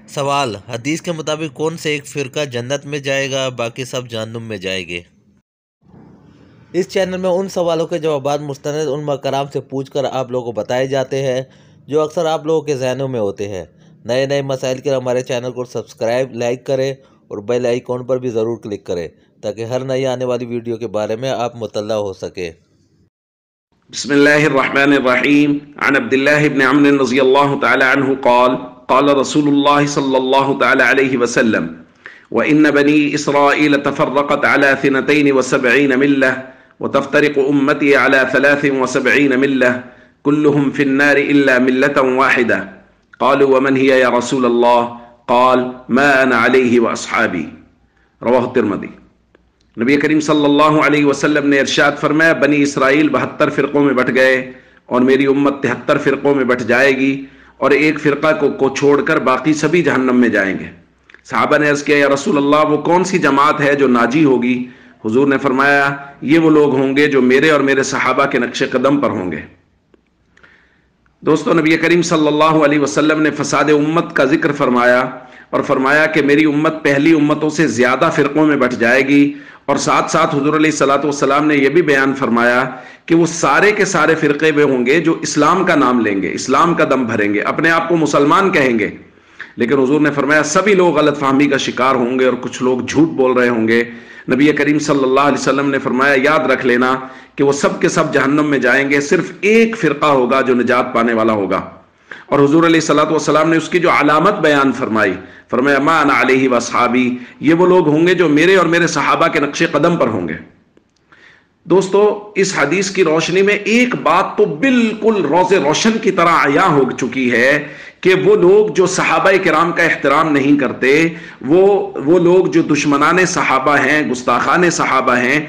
سوال: حدیث کے مطابق کون سے ایک فرقہ جنت میں جائے گا، باقی سب جہنم میں جائیں گے؟ اس چینل میں ان سوالوں کے جوابات مستند علماء کرام سے پوچھ کر آپ لوگوں کو بتائے جاتے ہیں جو اکثر آپ لوگوں کے ذہنوں میں ہوتے ہیں۔ نئے مسائل کے لیے ہمارے چینل کو سبسکرائب، لائک کریں اور بیل آئیکن پر بھی ضرور کلک کریں تاکہ ہر نئی آنے والی ویڈیو کے بارے میں آپ مطلع ہو سکیں۔ بسم اللہ الرحمن الرحیم۔ عن عبداللہ بن عمرو رضی اللہ تعالی عنہ قال قال رسول اللہ صلی اللہ تعالی علیہ وسلم وإن بنی اسرائیل تفرقت على 72 ملة وتفترق امتی على 73 ملة كلهم في النار إلا ملة واحدة قالوا ومن هي يا رسول الله قال ما أنا عليه وأصحابي رواہ الترمذی۔ نبی کریم صلی اللہ علیہ وسلم نے ارشاد فرمایا، بنی اسرائیل 72 فرقوں میں بٹ گئے اور میری امت 73 فرقوں میں بٹ جائے گی، اور ایک فرقہ کو چھوڑ کر باقی سبھی جہنم میں جائیں گے۔ صحابہ نے عرض کیا، یا رسول اللہ وہ کون سی جماعت ہے جو ناجی ہوگی؟ حضور نے فرمایا، یہ وہ لوگ ہوں گے جو میرے اور میرے صحابہ کے نقش قدم پر ہوں گے۔ دوستو، نبی کریم صلی اللہ علیہ وسلم نے فساد امت کا ذکر فرمایا اور فرمایا کہ میری امت پہلی امتوں سے زیادہ فرقوں میں بٹ جائے گی، اور ساتھ ساتھ حضور علیہ الصلوۃ والسلام نے یہ بھی بیان فرمایا کہ وہ سارے کے سارے فرقے وہ ہوں گے جو اسلام کا نام لیں گے، اسلام کا دم بھریں گے، اپنے آپ کو مسلمان کہیں گے، لیکن حضور نے فرمایا سبھی لوگ غلط فہمی کا شکار ہوں گے اور کچھ لوگ جھوٹ بول رہے ہوں گے۔ نبی کریم صلی اللہ علیہ وسلم نے فرمایا، یاد رکھ لینا کہ وہ سب کے سب جہنم میں جائیں گے، صرف ایک فرقہ ہوگا جو نجات پانے والا ہوگا۔ اور حضور علیہ الصلوۃ والسلام نے اس کی جو علامت بیان فرمائی، فرمایا ما انا علیہ واصحابی، یہ وہ لوگ ہوں گے جو میرے اور میرے صحابہ کے نقش قدم پر ہوں گے۔ دوستو، اس حدیث کی روشنی میں ایک بات تو بالکل روز روشن کی طرح عیاں ہو چکی ہے کہ وہ لوگ جو صحابہ کرام کا احترام نہیں کرتے، وہ لوگ جو دشمنان صحابہ ہیں، گستاخان صحابہ ہیں،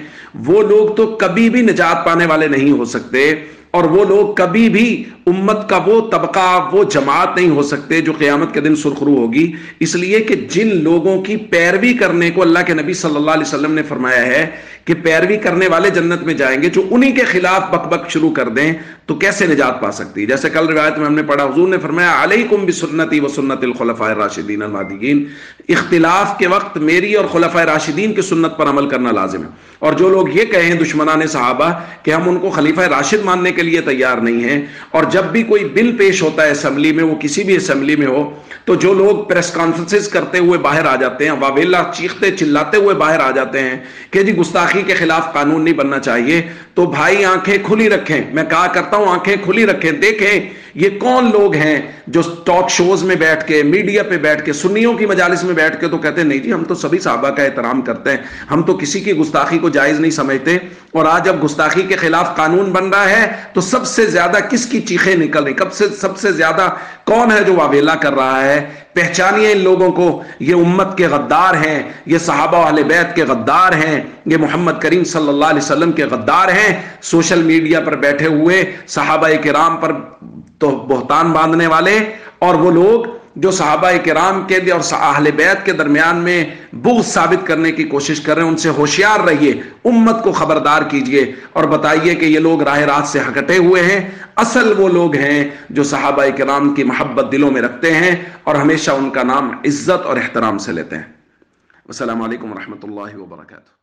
وہ لوگ تو کبھی بھی نجات پانے والے نہیں ہو سکتے، اور وہ لوگ کبھی بھی امت کا وہ طبقہ، وہ جماعت نہیں ہو سکتے جو قیامت کے دن سرخرو ہوگی، اس لیے کہ جن لوگوں کی پیروی کرنے کو اللہ کے نبی صلی اللہ علیہ وسلم نے فرمایا ہے کہ پیروی کرنے والے جنت میں جائیں گے، جو انہی کے خلاف بک بک شروع کر دیں تو کیسے نجات پا سکتی؟ جیسے کل روایت میں ہم نے پڑھا، حضور نے فرمایا علیکم بسنتی وسنت الخلفاء الراشدین المہدیین، اختلاف کے وقت میری اور خلفاء راشدین کی سنت پر عمل کرنا لازم ہے۔ اور جو لوگ یہ کہیں دشمنان صحابہ کہ ہم ان کو خلیفہ راشد ماننے کے لیے تیار نہیں ہیں، اور جب بھی کوئی بل پیش ہوتا ہے اسمبلی میں، وہ کسی بھی اسمبلی میں ہو، تو جو لوگ پریس کانفرنسز کرتے ہوئے باہر آ جاتے ہیں، واویلا چیختے چلاتے ہوئے باہر آ جاتے ہیں کہ جی گستاخی کے خلاف قانون نہیں بننا چاہیے، تو بھائی آنکھیں کھلی رکھیں، میں کہا کرتا ہوں آنکھیں کھلی رکھیں، دیکھیں یہ کون لوگ ہیں جو ٹاک شوز میں بیٹھ کے، میڈیا پہ بیٹھ کے، سنیوں کی مجالس میں بیٹھ کے تو کہتے ہیں نہیں جی ہم تو سبھی صحابہ کا احترام کرتے ہیں، ہم تو کسی کی گستاخی کو جائز نہیں سمجھتے، اور آج جب گستاخی کے خلاف قانون بن رہا ہے تو سب سے زیادہ کس کی چیخیں نکل رہی، سب سے زیادہ کون ہے جو واویلا کر رہا ہے؟ پہچانیے ان لوگوں کو، یہ امت کے غدار ہیں، یہ صحابہ اہل بیت کے غدار ہیں، یہ محمد کریم صلی اللہ علیہ وسلم کے غدار ہیں، سوشل میڈیا پر بیٹھے ہوئے صحابہ کرام پر تو بہتان باندھنے والے، اور وہ لوگ جو صحابہ کرام کے اور اہل بیت کے درمیان میں بغض ثابت کرنے کی کوشش کر رہے ہیں، ان سے ہوشیار رہیے، امت کو خبردار کیجئے اور بتائیے کہ یہ لوگ راہ راست سے ہٹے ہوئے ہیں۔ اصل وہ لوگ ہیں جو صحابہ کرام کی محبت دلوں میں رکھتے ہیں اور ہمیشہ ان کا نام عزت اور احترام سے لیتے ہیں۔ السلام علیکم ورحمۃ اللہ وبرکاتہ۔